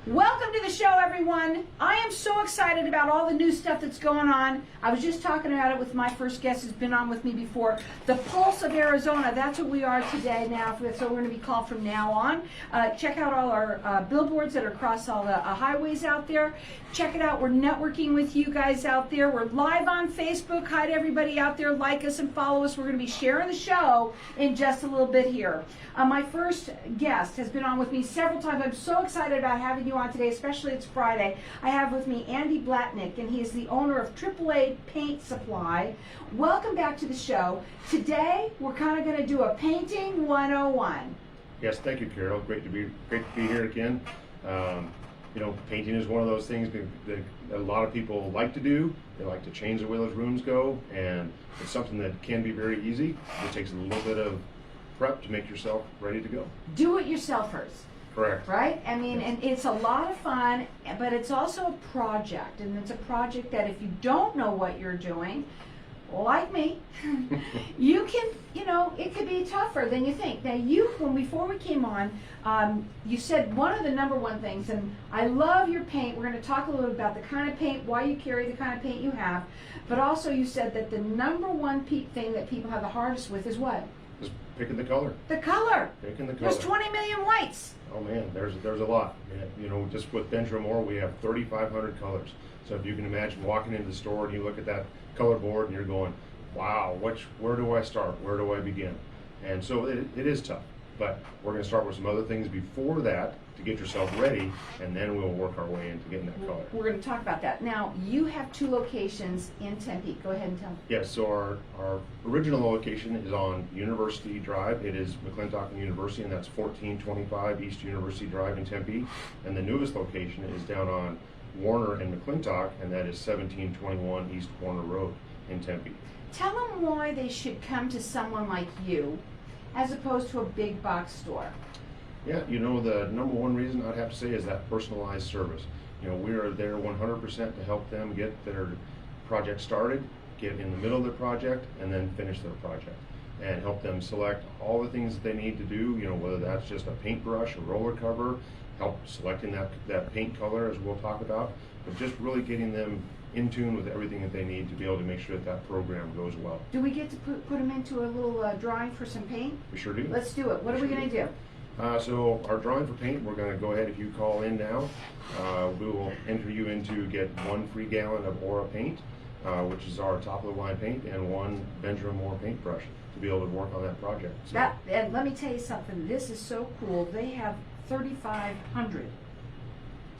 Welcome to the show, everyone. I am so excited about all the new stuff that's going on. I was just talking about it with my first guest who's been on with me before. The Pulse of Arizona, that's what we are today now. That's what we're going to be called from now on. Check out all our billboards that are across all the highways out there. Check it out. We're networking with you guys out there. We're live on Facebook. Hi to everybody out there. Like us and follow us. We're going to be sharing the show in just a little bit here. My first guest has been on with me several times. I'm so excited about having you on today, especially it's Friday. I have with me Andy Blatnick, and he is the owner of AAA Paint Supply. Welcome back to the show. Today, we're kind of going to do a painting 101. Yes, thank you, Carol. Great to be here again. You know, painting is one of those things that a lot of people like to do. They like to change the way those rooms go, and it's something that can be very easy. It takes a little bit of prep to make yourself ready to go. Do-it-yourselfers. Correct. Right? I mean, and it's a lot of fun, but it's also a project, and it's a project that if you don't know what you're doing, like me, you can, you know, it could be tougher than you think. Now, before we came on, you said one of the number one things, and I love your paint. We're going to talk a little bit about the kind of paint, why you carry the kind of paint you have, but also you said that the number one thing that people have the hardest with is what? Just picking the color. The color. Picking the color. There's 20 million whites. Oh man, there's a lot. You know, just with Benjamin Moore, we have 3,500 colors. So if you can imagine walking into the store and you look at that color board and you're going, wow, where do I start? Where do I begin? And so it is tough. But we're going to start with some other things before that to get yourself ready, and then we'll work our way into getting that color. We're going to talk about that. Now, you have 2 locations in Tempe. Go ahead and tell them. Yes, so our original location is on University Drive. It is McClintock and University, and that's 1425 East University Drive in Tempe. And the newest location is down on Warner and McClintock, and that is 1721 East Warner Road in Tempe. Tell them why they should come to someone like you as opposed to a big box store. Yeah, you know, the number one reason I'd have to say is that personalized service. You know, we are there 100% to help them get their project started, get in the middle of their project, and then finish their project. And help them select all the things that they need to do, you know, whether that's just a paintbrush, a roller cover, help selecting that paint color, as we'll talk about, but just really getting them in tune with everything that they need to be able to make sure that program goes well. Do we get to put them into a little drawing for some paint? We sure do. Let's do it. What are we going to do? So our drawing for paint, we're going to go ahead, if you call in now, we will enter you into get 1 free gallon of Aura paint, which is our top of the line paint, and 1 Benjamin Moore paintbrush to be able to work on that project. So, and let me tell you something, this is so cool. They have 3,500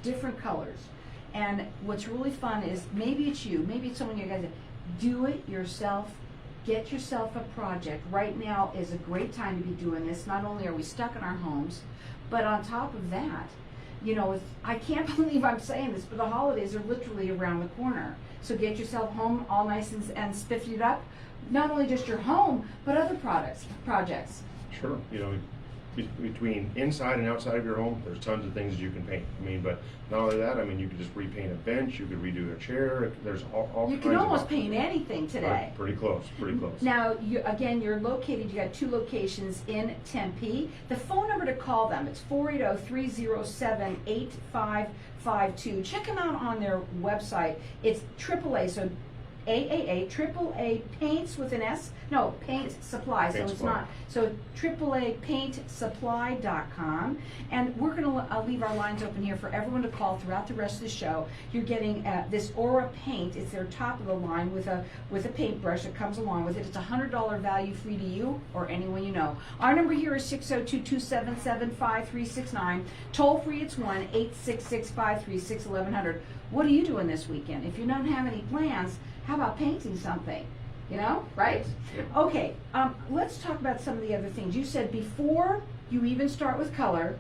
different colors. And what's really fun is, maybe it's you, maybe it's someone you guys, do it yourself. Get yourself a project. Right now is a great time to be doing this. Not only are we stuck in our homes, but on top of that, you know, I can't believe I'm saying this, but the holidays are literally around the corner. So get yourself home all nice and spiffed up. Not only just your home, but other projects. Sure. You know, between inside and outside of your home, there's tons of things you can paint. I mean, but not only that, I mean, you could just repaint a bench, you could redo a chair. There's all kinds of You can almost paint anything today. Pretty close, pretty close. Now, you're located, you got 2 locations in Tempe. The phone number to call them, it's 480-307-8552. Check them out on their website. It's AAA, so AAA, AAA Paints with an S, no, Paint Supply, so it's not, so AAAPaintSupply.com, and we're going to leave our lines open here for everyone to call throughout the rest of the show. You're getting this Aura paint. It's their top of the line with a paintbrush that comes along with it. It's a $100 value free to you or anyone you know. Our number here is 602-277-5369. Toll free, it's 1-866-536-1100. What are you doing this weekend? If you don't have any plans, how about painting something? You know, right? Okay, let's talk about some of the other things. You said before you even start with color,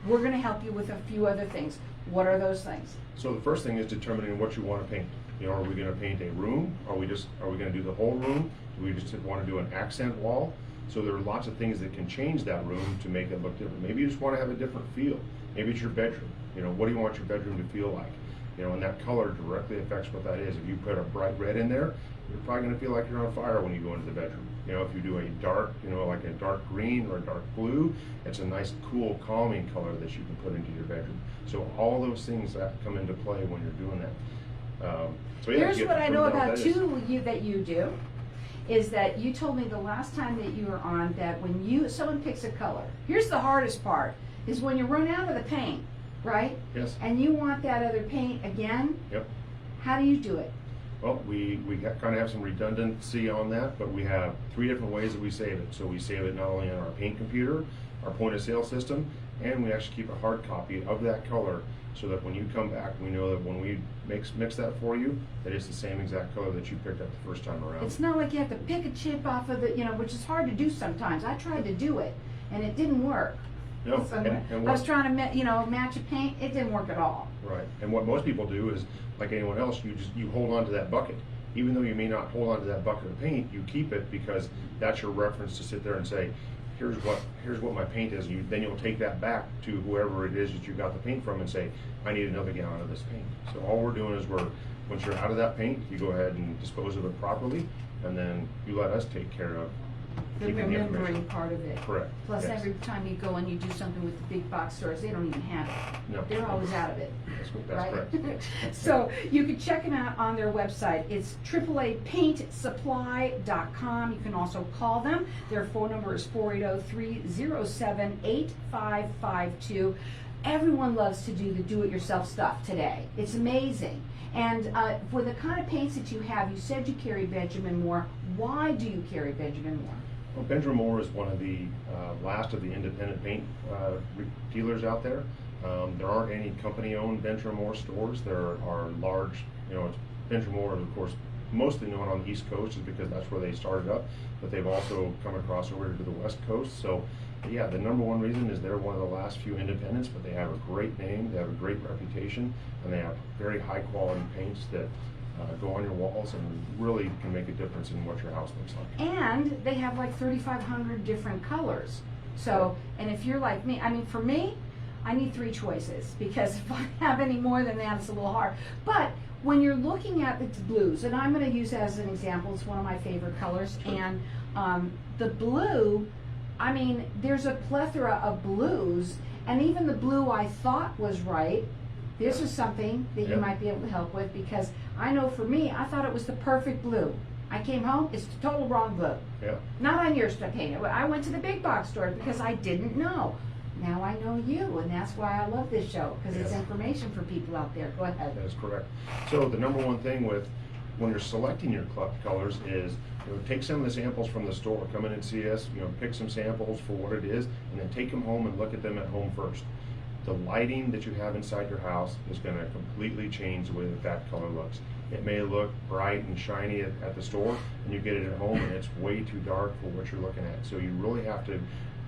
we're going to help you with a few other things. What are those things? So the first thing is determining what you want to paint. You know, are we going to paint a room? Are we going to do the whole room? Do we just want to do an accent wall? So there are lots of things that can change that room to make it look different. Maybe you just want to have a different feel. Maybe it's your bedroom. You know, what do you want your bedroom to feel like? You know, and that color directly affects what that is. If you put a bright red in there, you're probably going to feel like you're on fire when you go into the bedroom. You know, if you do a dark, you know, like a dark green or a dark blue, it's a nice, cool, calming color that you can put into your bedroom. So all those things that come into play when you're doing that. So yeah, Here's what I know about that is. too that you do, is that you told me the last time that you were on that when someone picks a color, here's the hardest part, is when you run out of the paint, right? Yes. And you want that other paint again. Yep. How do you do it? Well, we kind of have some redundancy on that, but we have 3 different ways that we save it. So we save it not only on our paint computer, our point of sale system, and we actually keep a hard copy of that color so that when you come back, we know that when we mix that for you, that it's the same exact color that you picked up the first time around. It's not like you have to pick a chip off of it, you know, which is hard to do sometimes. I tried to do it, and it didn't work. No, So and I was trying to, match a paint. It didn't work at all. Right, and what most people do is, like anyone else, you hold on to that bucket. Even though you may not hold on to that bucket of paint, you keep it because that's your reference to sit there and say, here's what my paint is. Then you'll take that back to whoever it is that you got the paint from and say, I need another gallon of this paint. So all we're doing is once you're out of that paint, you go ahead and dispose of it properly, and then you let us take care of The keeping the remembering information. part of it. Correct. Plus, Yes. every time you go and you do something with the big box stores, they don't even have it. No. They're always out of it. That's right? correct. So you can check them out on their website. It's AAAPaintSupply.com. You can also call them. Their phone number is 480-307-8552. Everyone loves to do the do-it-yourself stuff today. It's amazing. And for the kind of paints that you have, you said you carry Benjamin Moore. Why do you carry Benjamin Moore? Well, Benjamin Moore is one of the last of the independent paint dealers out there. There aren't any company-owned Benjamin Moore stores. There are large, Benjamin Moore is, of course, mostly known on the East Coast, is because that's where they started up, but they've also come across over to the West Coast. So, yeah, the number one reason is they're one of the last few independents, but they have a great name, they have a great reputation, and they have very high-quality paints that go on your walls and really can make a difference in what your house looks like. And they have like 3,500 different colors. So, and if you're like me, for me, I need 3 choices, because if I have any more than that, it's a little hard. But when you're looking at the blues, and I'm going to use it as an example, it's one of my favorite colors, and the blue, there's a plethora of blues, and even the blue I thought was right, this is something that you might be able to help with, because I know for me, I thought it was the perfect blue. I came home, it's the total wrong blue. Yeah. Not on your stuff paint. I went to the big box store because I didn't know. Now I know you, and that's why I love this show, because it's information for people out there. Go ahead. That is correct. So the number one thing when you're selecting your colors is, take some of the samples from the store, come in and see us, pick some samples for what it is, and then take them home and look at them at home first. The lighting that you have inside your house is going to completely change the way that color looks. It may look bright and shiny at the store, and you get it at home and it's way too dark for what you're looking at. So you really have to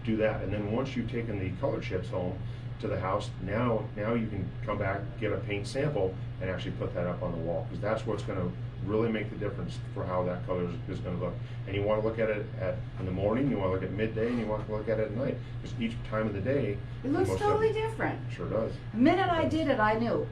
do that. And then once you've taken the color chips home to the house, now you can come back, get a paint sample, and actually put that up on the wall, because that's what's going to really make the difference for how that color is going to look. And you want to look at it in the morning, you want to look at midday, and you want to look at it at night, because each time of the day It looks totally different. Sure does. The minute I did it, I knew.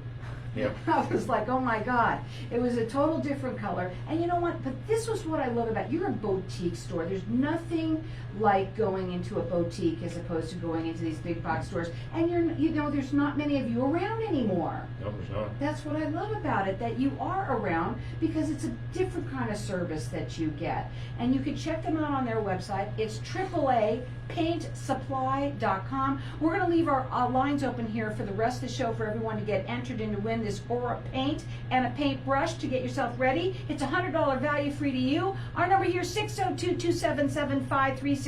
Yeah. I was like, oh my God. It was a total different color. And you know what? But this was what I love about you're a boutique store. There's nothing like going into a boutique as opposed to going into these big box stores. And there's not many of you around anymore. No, there's not. That's what I love about it, that you are around, because it's a different kind of service that you get. And you can check them out on their website. It's AAAPaintSupply.com. We're going to leave our lines open here for the rest of the show for everyone to get entered in to win this Aura paint and a paintbrush to get yourself ready. It's a $100 value free to you. Our number here is 602-277-5369.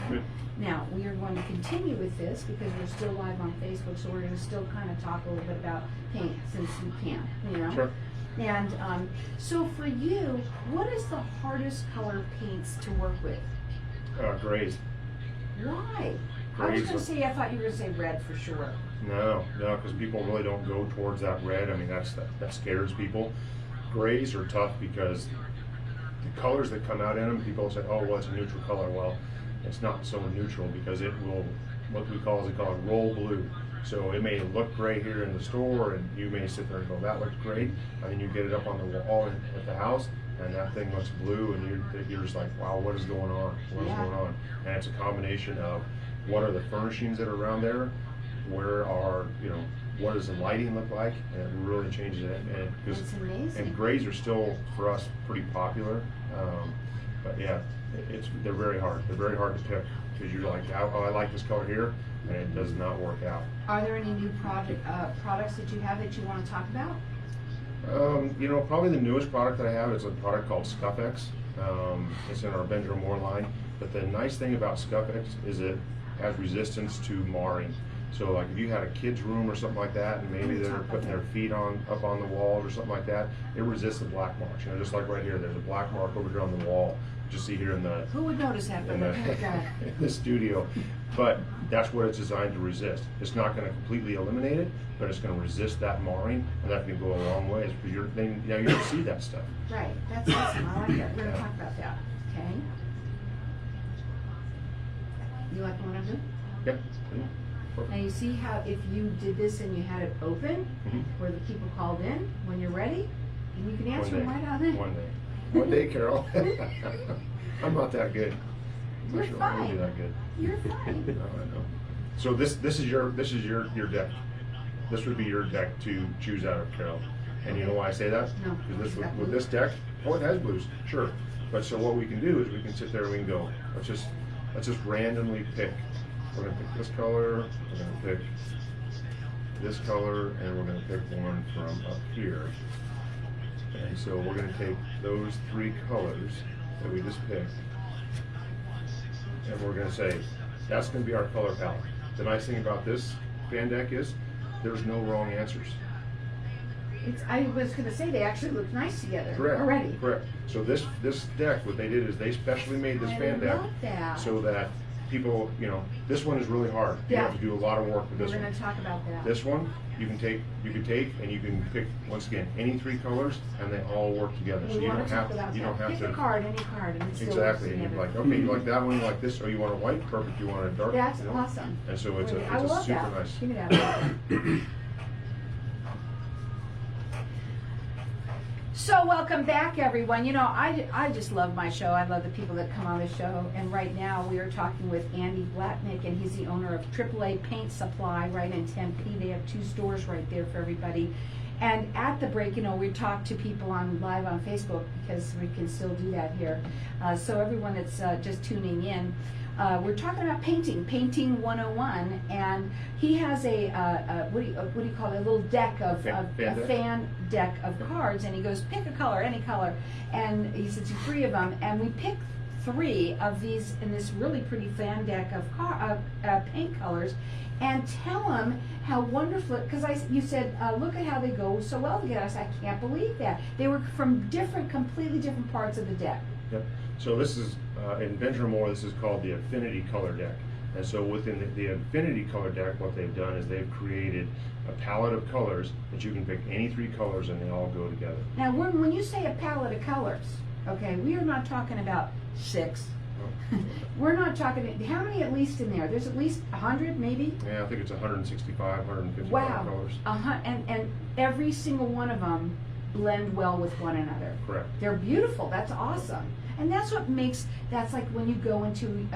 Good. Now, we are going to continue with this because we're still live on Facebook, so we're going to still kind of talk a little bit about paint since we can, Sure. And so for you, what is the hardest color paints to work with? Grays. Why? I was going to say, I thought you were going to say red for sure. No, because people really don't go towards that red. That scares people. Grays are tough because the colors that come out in them, people say, oh, well, it's a neutral color. Well, it's not so neutral, because it will, what we call roll blue. So it may look great here in the store, and you may sit there and go, that looks great, and then you get it up on the wall at the house, and that thing looks blue, and you're just like, wow, what is going on? What is going on? And it's a combination of what are the furnishings that are around there, where are, what does the lighting look like, and it really changes it. And It's amazing. And grays are still, for us, pretty popular, but yeah, they're very hard. They're very hard to pick, because you're like, oh, I like this color here, and it does not work out. Are there any new products that you have that you want to talk about? Probably the newest product that I have is a product called ScuffX. It's in our Benjamin Moore line. But the nice thing about ScuffX is it has resistance to marring. So like if you had a kid's room or something like that, and maybe they're putting their feet up on the wall or something like that, it resists the black marks. Just like right here, there's a black mark over here on the wall. Just see here in the Who would notice that? in the studio. But that's what it's designed to resist. It's not going to completely eliminate it, but it's going to resist that marring, and that can go a long ways, because now you don't see that stuff. Right, that's awesome. I like that. We're going to talk about that. Okay. You like the one I'm doing? Yep. Now you see how if you did this and you had it open, where the people called in, when you're ready, and you can answer them right on there. One day, Carol. I'm not that good. I'm You're not sure fine. I'm gonna be that good. You're fine. No, I know. So this is your deck. This would be your deck to choose out of, Carol. And you know why I say that? No. Because with this deck, it has blues, sure. But so what we can do is we can sit there and we can go, let's just randomly pick. We're gonna pick this color, we're gonna pick this color, and we're gonna pick one from up here. And so we're gonna take those three colors that we just picked, and we're gonna say, that's gonna be our color palette. The nice thing about this fan deck is, there's no wrong answers. I was going to say they actually look nice together Correct. already. Correct. So this deck, what they did is they specially made this fan deck love that. so that people, this one is really hard. You Yeah. have to do a lot of work with this We're one. going to talk about that. This one, you can take and you can pick, once again, any three colors, and they all work together. We So you want don't to have talk about to, you don't that. have Pick to. a card, any card, and it still Exactly, works and you're together. like, okay, you like that one, you like this, or you want a white, perfect, you want a dark. That's awesome. And so it's I a love super that. nice. Give me that. So welcome back, everyone. I just love my show. I love the people that come on the show. And right now we are talking with Andy Blatnick, and he's the owner of AAA Paint Supply right in Tempe. They have 2 stores right there for everybody. And at the break, we talk to people live on Facebook, because we can still do that here. So everyone that's just tuning in, we're talking about painting 101, and he has a what do you call it? A little deck of fan deck of cards, and he goes, pick a color, any color, and he says 3 of them, and we pick 3 of these in this really pretty fan deck of paint colors, and tell them how wonderful, because you said, look at how they go so well together. I said, I can't believe that. They were from completely different parts of the deck. Yep. So this is, in Benjamin Moore, this is called the Affinity Color Deck. And so within the Affinity Color Deck, what they've done is they've created a palette of colors that you can pick any 3 colors and they all go together. Now, when you say a palette of colors, okay, we are not talking about 6. We're not talking, how many at least in there? There's at least 100 maybe? Yeah, I think it's 165, 155 Wow. colors. And every single one of them blend well with one another. Correct. They're beautiful. That's awesome. And that's what that's like when you go into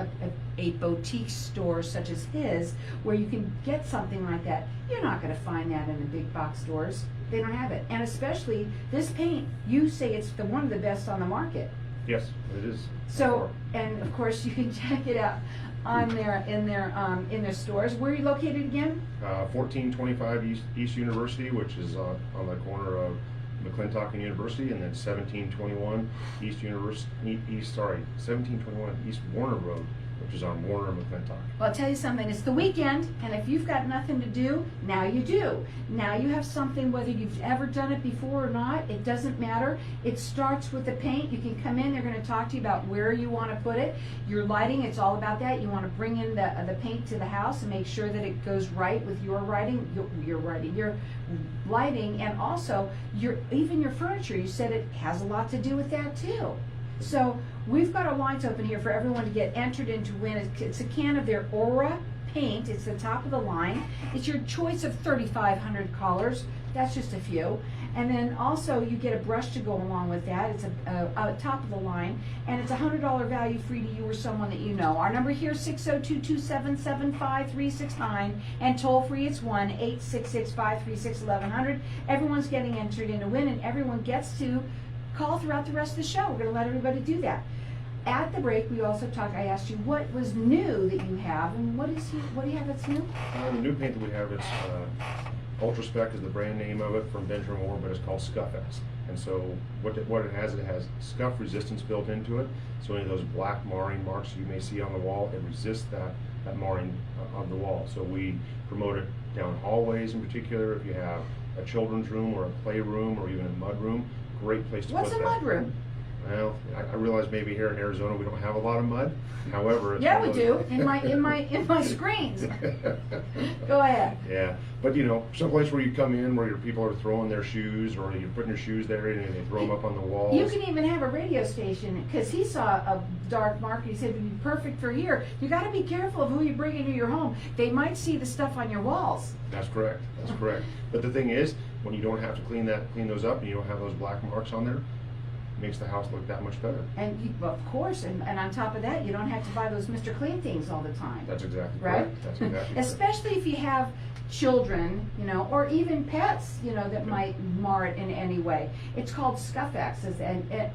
a boutique store such as his, where you can get something like that. You're not going to find that in the big box stores. They don't have it. And especially this paint, you say it's one of the best on the market. Yes, it is. So, and of course you can check it out in their stores. Where are you located again? 1425 East University, which is on the corner of McClintock and University, and then 1721 1721 East Warner Road, which is on Warner and McClintock. Well, I'll tell you something, it's the weekend, and if you've got nothing to do, now you do. Now you have something, whether you've ever done it before or not, it doesn't matter. It starts with the paint. You can come in, they're going to talk to you about where you want to put it. Your lighting, it's all about that. You want to bring in the paint to the house and make sure that it goes right with your lighting, and also even your furniture. You said it has a lot to do with that too. So we've got our lines open here for everyone to get entered into win. It's a can of their Aura paint. It's the top of the line. It's your choice of 3,500 colors. That's just a few. And then also you get a brush to go along with that. It's a top of the line, and it's $100 value free to you or someone that you know. Our number here is 602-277-5369, and toll free it's 1-866-536-1100. Everyone's getting entered in to win, and everyone gets to call throughout the rest of the show. We're going to let everybody do that. At the break, we also talked. I asked you what was new that you have, and what do you have that's new? The new paint that we have is Ultra Spec is the brand name of it from Benjamin Moore, but it's called Scuff-X. And so what it has scuff resistance built into it. So any of those black marring marks you may see on the wall, it resists that marring of the wall. So we promote it down hallways in particular. If you have a children's room or a playroom or even a mud room, great place to What's put a that. mud room? Well, I realize maybe here in Arizona we don't have a lot of mud. However, it's Yeah, one we of do. those- In my screens. Go ahead. Yeah, but someplace where you come in where your people are throwing their shoes, or you're putting your shoes there and they throw them up on the walls. You can even have a radio station, because he saw a dark mark and he said it would be perfect for here. You got to be careful of who you bring into your home. They might see the stuff on your walls. That's correct. That's correct. But the thing is, when you don't have to clean those up, and you don't have those black marks on there, it makes the house look that much better. And well, of course, and on top of that, you don't have to buy those Mr. Clean things all the time. That's exactly right. correct. That's exactly Especially if you have children, or even pets, that might mar it in any way. It's called Scuff-X, and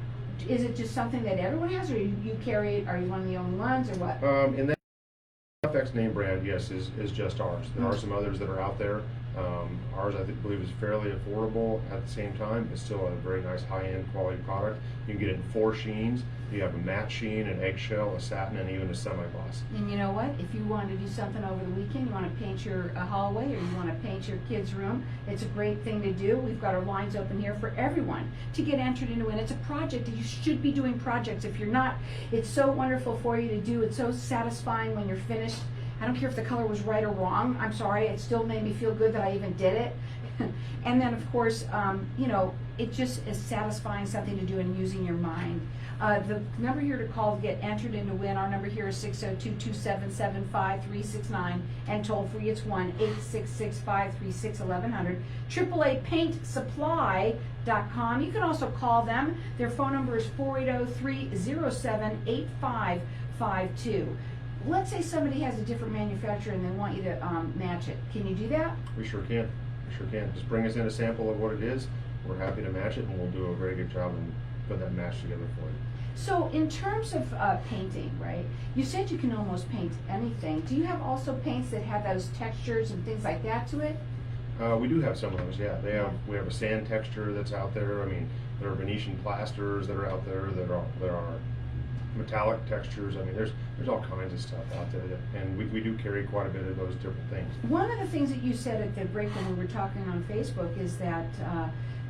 is it just something that everyone has, or you carry it? Are you one of the only ones, or what? In that Scuff-X name brand, yes, is just ours. There are some others that are out there. Ours, I believe, is fairly affordable. At the same time, it's still a very nice high-end quality product. You can get it in 4 sheens. You have a matte sheen, an eggshell, a satin, and even a semi-gloss. And you know what? If you want to do something over the weekend, you want to paint your hallway, or you want to paint your kid's room, it's a great thing to do. We've got our lines open here for everyone to get entered into it. It's a project that you should be doing projects. If you're not, it's so wonderful for you to do. It's so satisfying when you're finished. I don't care if the color was right or wrong. I'm sorry, it still made me feel good that I even did it. And then, of course, it just is satisfying, something to do and using your mind. The number here to call to get entered in to win, our number here is 602-277-5369, and toll free it's 1-866-536-1100. AAA Paint Supply.com. You can also call them. Their phone number is 480-307-8552. Let's say somebody has a different manufacturer and they want you to match it. Can you do that? We sure can. We sure can. Just bring us in a sample of what it is. We're happy to match it, and we'll do a very good job and put that match together for you. So in terms of painting, right, you said you can almost paint anything. Do you have also paints that have those textures and things like that to it? We do have some of those, yeah. We have a sand texture that's out there. I mean, there are Venetian plasters that are out there. There are metallic textures. I mean, there's all kinds of stuff out there, and we do carry quite a bit of those different things. One of the things that you said at the break when we were talking on Facebook is that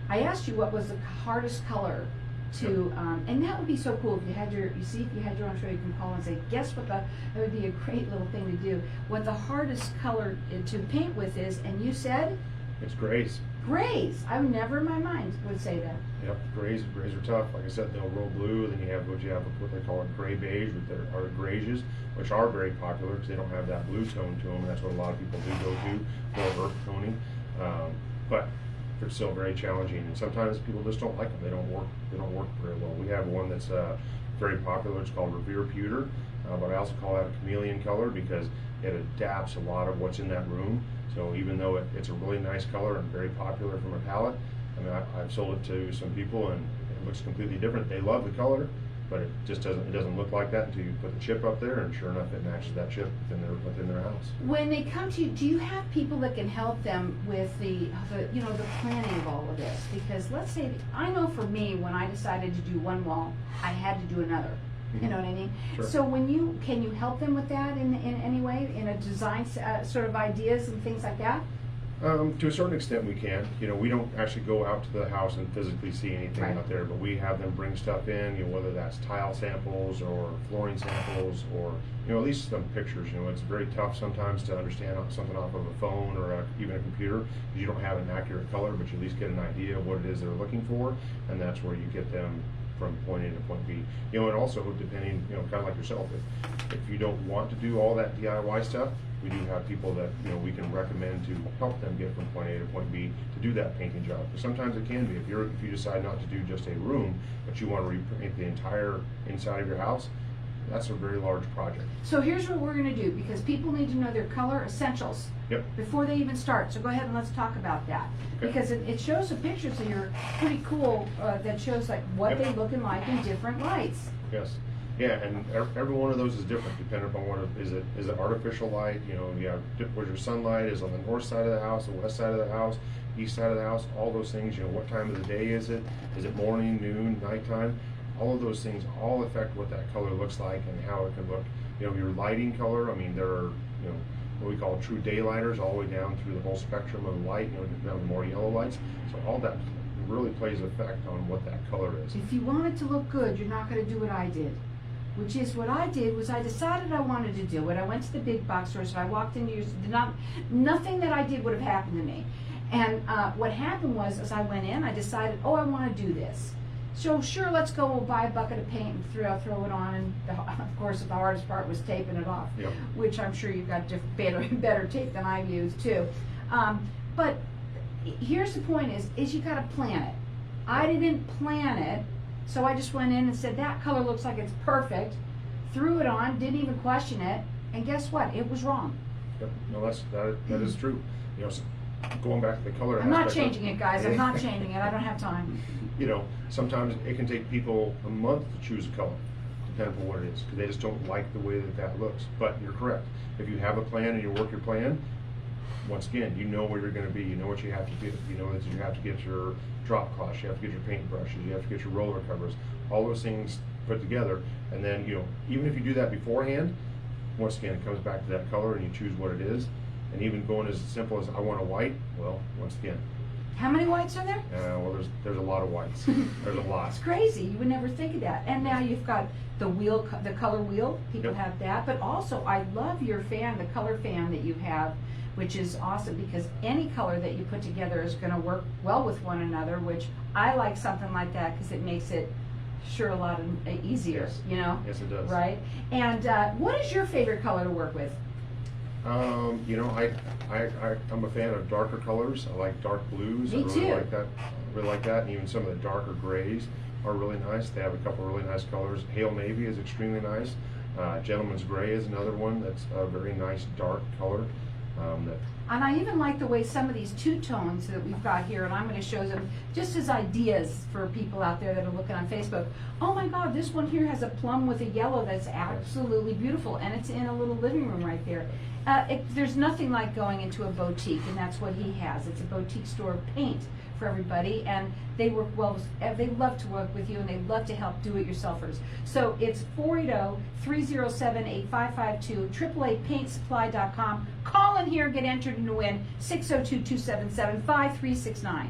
I asked you what was the hardest color to, and that would be so cool if you had your own show, you can call and say, guess what that would be a great little thing to do. What the hardest color to paint with is, and you said? It's grays. Grays. I would never in my mind would say that. Yep, grays are tough. Like I said, they'll roll blue. Then you have what they call a gray beige, which are grays, which are very popular because they don't have that blue tone to them. And that's what a lot of people do go to for earth toning. But they're still very challenging, and sometimes people just don't like them. They don't work very well. We have one that's very popular. It's called Revere Pewter, but I also call that a chameleon color because it adapts a lot of what's in that room. So even though it's a really nice color and very popular from a palette, I mean, I've sold it to some people and it looks completely different. They love the color, but it just doesn't look like that until you put the chip up there, and sure enough, it matches that chip within their house. When they come to you, do you have people that can help them with the planning of all of this? Because let's say, I know for me, when I decided to do one wall, I had to do another. You know what I mean? Sure. So can you help them with that in any way, in a design sort of ideas and things like that? To a certain extent, we can. We don't actually go out to the house and physically see anything Right. out there, but we have them bring stuff in. Whether that's tile samples or flooring samples, or at least some pictures. It's very tough sometimes to understand something off of a phone or even a computer because you don't have an accurate color, but you at least get an idea of what it is they're looking for, and that's where you get them from point A to point B. You know, and also depending, you know, kind of like yourself, if you don't want to do all that DIY stuff, we do have people that, you know, we can recommend to help them get from point A to point B to do that painting job. But sometimes it can be, if you decide not to do just a room, but you want to repaint the entire inside of your house, that's a very large project. So here's what we're gonna do, because people need to know their color essentials Yep. before they even start. So go ahead and let's talk about that. Okay. Because it shows some pictures that are pretty cool, that shows like what Yep. they looking like in different lights. Yes. Yeah, and every one of those is different depending upon what is it artificial light, you know, you have what your sunlight is on the north side of the house, the west side of the house, east side of the house, all those things, you know, what time of the day is it morning, noon, nighttime? All of those things all affect what that color looks like and how it can look. You know, your lighting color, I mean, there are, you know, what we call true daylighters all the way down through the whole spectrum of light, you know, down to more yellow lights. So all that really plays effect on what that color is. If you want it to look good, you're not gonna do what I did. Which is what I did was I decided I wanted to do it. I went to the big box stores. If I walked in here, nothing that I did would have happened to me. And what happened was, as I went in, I decided, oh, I want to do this. So sure, let's go. We'll buy a bucket of paint and throw it on. And of course, the hardest part was taping it off, Yep. which I'm sure you've got better tape than I've used too. But here's the point: is you got to plan it. I didn't plan it. So I just went in and said, that color looks like it's perfect, threw it on, didn't even question it, and guess what? It was wrong. Yep. No, that is true. You know, so going back to the color I'm not aspect of- changing it, guys. I'm not changing it. I don't have time. You know, sometimes it can take people a month to choose a color, depending on what it is, because they just don't like the way that looks. But you're correct. If you have a plan and you work your plan, once again, you know where you're going to be. You know what you have to do. You know that you have to get your drop cloths, you have to get your paint brushes, you have to get your roller covers, all those things put together. And then, you know, even if you do that beforehand, once again, it comes back to that color and you choose what it is. And even going as simple as I want a white, well, once again, How many whites are there? well, there's a lot of whites. There's a lot. It's crazy. You would never think of that. And now you've got the wheel, the color wheel. People Yep. have that. But also, I love your fan, the color fan that you have, which is awesome because any color that you put together is going to work well with one another, which I like something like that because it makes it sure a lot easier, Yes. you know? Yes, it does. Right? And what is your favorite color to work with? You know, I'm a fan of darker colors. I like dark blues. Me I really too. like that. I really like that, and even some of the darker grays are really nice. They have a couple of really nice colors. Hail Navy is extremely nice. Gentleman's Gray is another one that's a very nice dark color. And I even like the way some of these two-tones that we've got here, and I'm going to show them just as ideas for people out there that are looking on Facebook. Oh my God, this one here has a plum with a yellow that's absolutely beautiful, and it's in a little living room right there. There's nothing like going into a boutique, and that's what he has. It's a boutique store of paint for everybody, and they work well. They love to work with you, and they love to help do-it-yourselfers. So it's 480-307-8552, AAAPaintSupply.com. Call in here, get entered to win 602-277-5369.